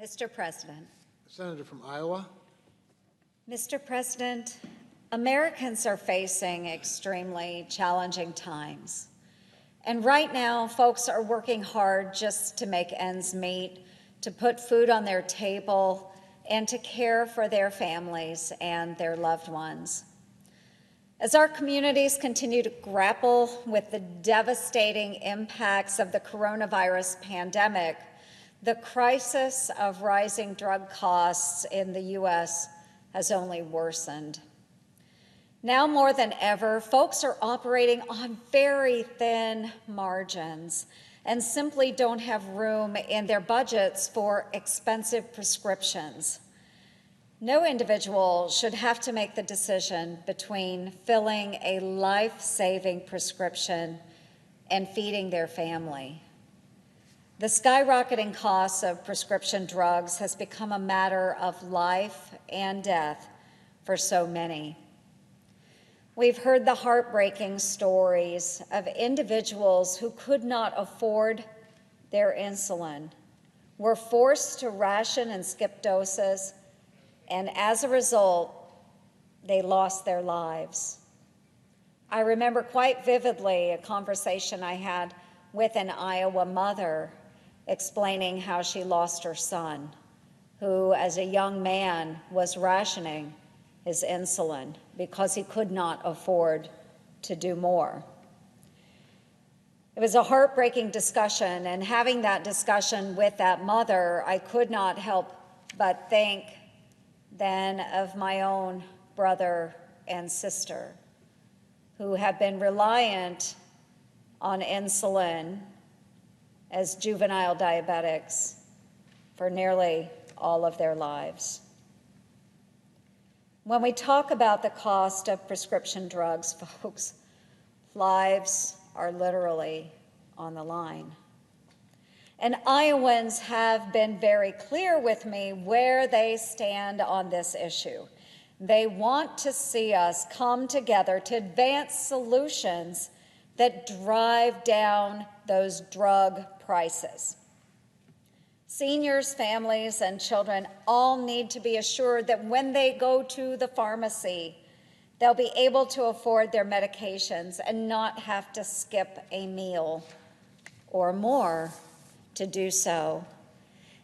Mr. President. Senator from Iowa. Mr. President, Americans are facing extremely challenging times. And right now, folks are working hard just to make ends meet, to put food on their table, and to care for their families and their loved ones. As our communities continue to grapple with the devastating impacts of the coronavirus pandemic, the crisis of rising drug costs in the U.S. has only worsened. Now more than ever, folks are operating on very thin margins and simply don't have room in their budgets for expensive prescriptions. No individual should have to make the decision between filling a life-saving prescription and feeding their family. The skyrocketing costs of prescription drugs has become a matter of life and death for so many. We've heard the heartbreaking stories of individuals who could not afford their insulin, were forced to ration and skip doses, and as a result, they lost their lives. I remember quite vividly a conversation I had with an Iowa mother explaining how she lost her son, who as a young man was rationing his insulin because he could not afford to do more. It was a heartbreaking discussion, and having that discussion with that mother, I could not help but think then of my own brother and sister who have been reliant on insulin as juvenile diabetics for nearly all of their lives. When we talk about the cost of prescription drugs, folks, lives are literally on the line. And Iowans have been very clear with me where they stand on this issue. They want to see us come together to advance solutions that drive down those drug prices. Seniors, families, and children all need to be assured that when they go to the pharmacy, they'll be able to afford their medications and not have to skip a meal or more to do so.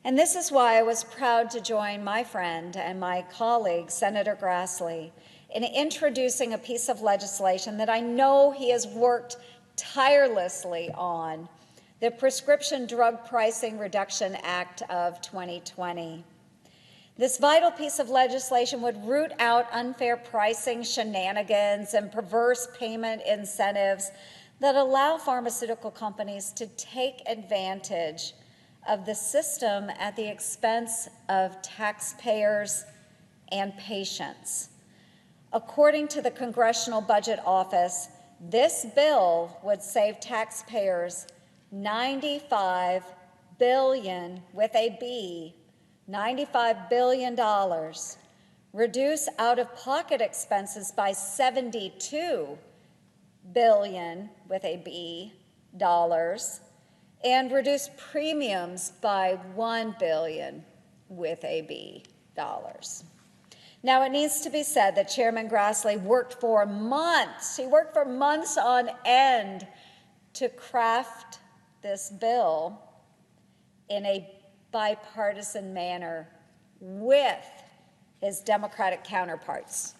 And this is why I was proud to join my friend and my colleague, Senator Grassley, in introducing a piece of legislation that I know he has worked tirelessly on, the Prescription Drug Pricing Reduction Act of 2020. This vital piece of legislation would root out unfair pricing shenanigans and perverse payment incentives that allow pharmaceutical companies to take advantage of the system at the expense of taxpayers and patients. According to the Congressional Budget Office, this bill would save taxpayers $95 billion, with a B, $95 billion, reduce out-of-pocket expenses by $72 billion, with a B, dollars, and reduce premiums by $1 billion, with a B, dollars. Now, it needs to be said that Chairman Grassley worked for months. He worked for months on end to craft this bill in a bipartisan manner with his Democratic counterparts.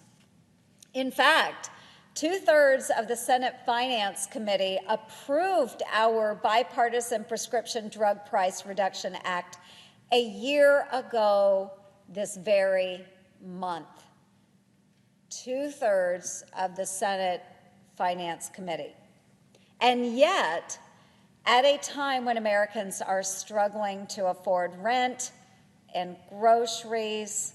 In fact, 2/3 of the Senate Finance Committee approved our bipartisan Prescription Drug Price Reduction Act a year ago this very month. 2/3 of the Senate Finance Committee. And yet, at a time when Americans are struggling to afford rent and groceries,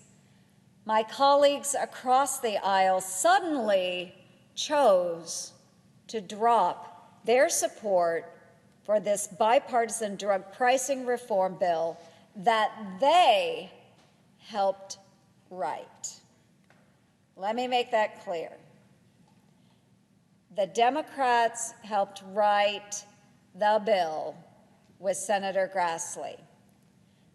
my colleagues across the aisle suddenly chose to drop their support for this bipartisan drug pricing reform bill that they helped write. Let me make that clear. The Democrats helped write the bill with Senator Grassley.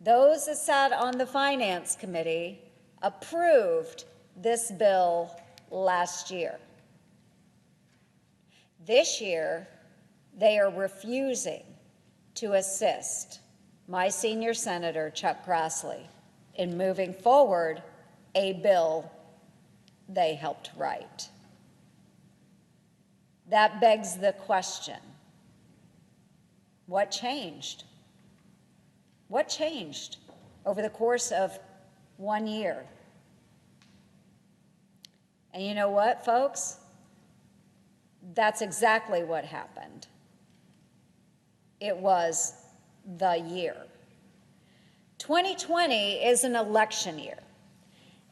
Those that sat on the Finance Committee approved this bill last year. This year, they are refusing to assist my senior senator, Chuck Grassley, in moving forward a bill they helped write. That begs the question, what changed? What changed over the course of 1 year? And you know what, folks? That's exactly what happened. It was the year. 2020 is an election year.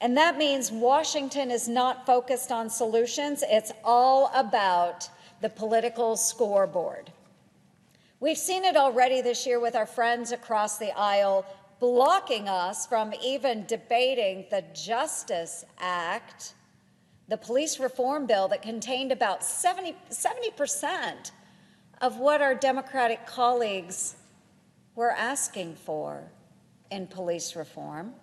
And that means Washington is not focused on solutions. It's all about the political scoreboard. We've seen it already this year with our friends across the aisle blocking us from even debating the Justice Act, the police reform bill that contained about 70% of what our Democratic colleagues were asking for in police reform.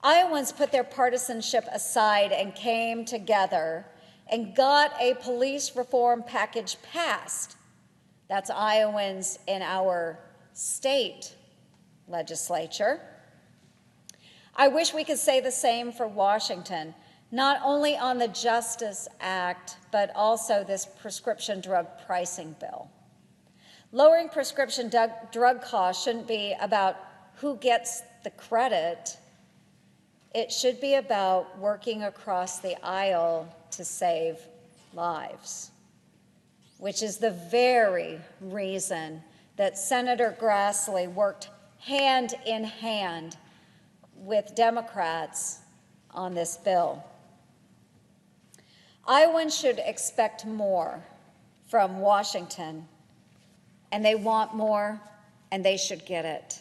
Iowans put their partisanship aside and came together and got a police reform package passed. That's Iowans in our state legislature. I wish we could say the same for Washington, not only on the Justice Act, but also this prescription drug pricing bill. Lowering prescription drug costs shouldn't be about who gets the credit. It should be about working across the aisle to save lives, which is the very reason that Senator Grassley worked hand in hand with Democrats on this bill. Iowans should expect more from Washington, and they want more, and they should get it.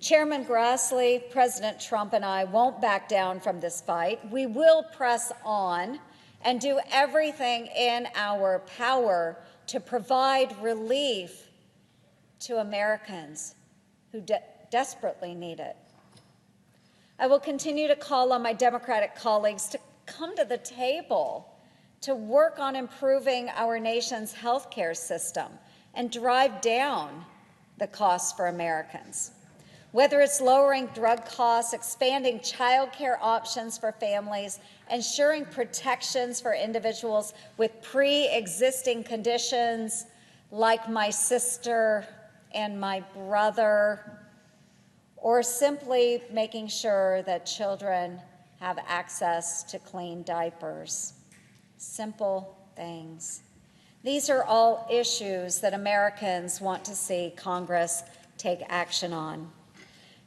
Chairman Grassley, President Trump, and I won't back down from this fight. We will press on and do everything in our power to provide relief to Americans who desperately need it. I will continue to call on my Democratic colleagues to come to the table to work on improving our nation's health care system and drive down the costs for Americans. Whether it's lowering drug costs, expanding child care options for families, ensuring protections for individuals with pre-existing conditions like my sister and my brother, or simply making sure that children have access to clean diapers. Simple things. These are all issues that Americans want to see Congress take action on.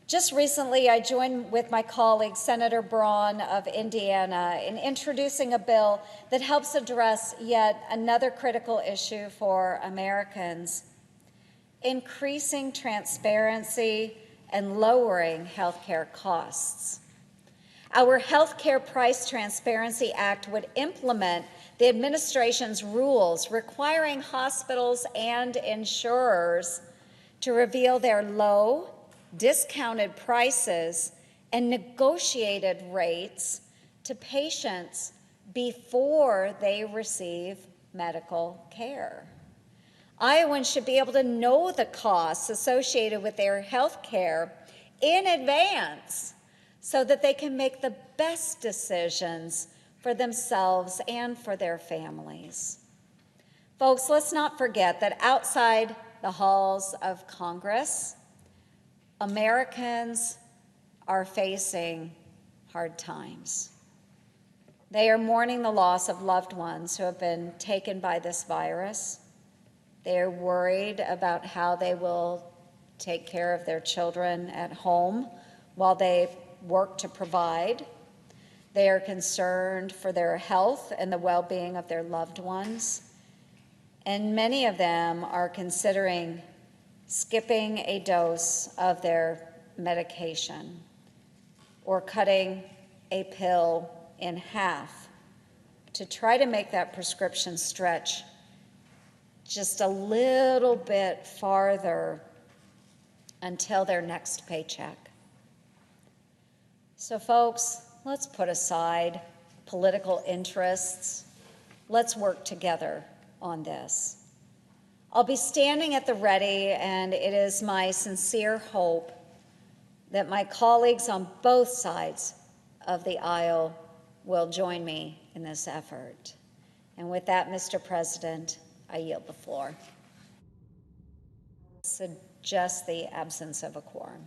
Just recently, I joined with my colleague, Senator Braun of Indiana, in introducing a bill that helps address yet another critical issue for Americans: increasing transparency and lowering healthcare costs. Our Healthcare Price Transparency Act would implement the administration's rules requiring hospitals and insurers to reveal their low, discounted prices and negotiated rates to patients before they receive medical care. Iowans should be able to know the costs associated with their health care in advance so that they can make the best decisions for themselves and for their families. Folks, let's not forget that outside the halls of Congress, Americans are facing hard times. They are mourning the loss of loved ones who have been taken by this virus. They are worried about how they will take care of their children at home while they work to provide. They are concerned for their health and the well-being of their loved ones. And many of them are considering skipping a dose of their medication or cutting a pill in half to try to make that prescription stretch just a little bit farther until their next paycheck. So folks, let's put aside political interests. Let's work together on this. I'll be standing at the ready, and it is my sincere hope that my colleagues on both sides of the aisle will join me in this effort. And with that, Mr. President, I yield the floor. Suggest the absence of a quorum.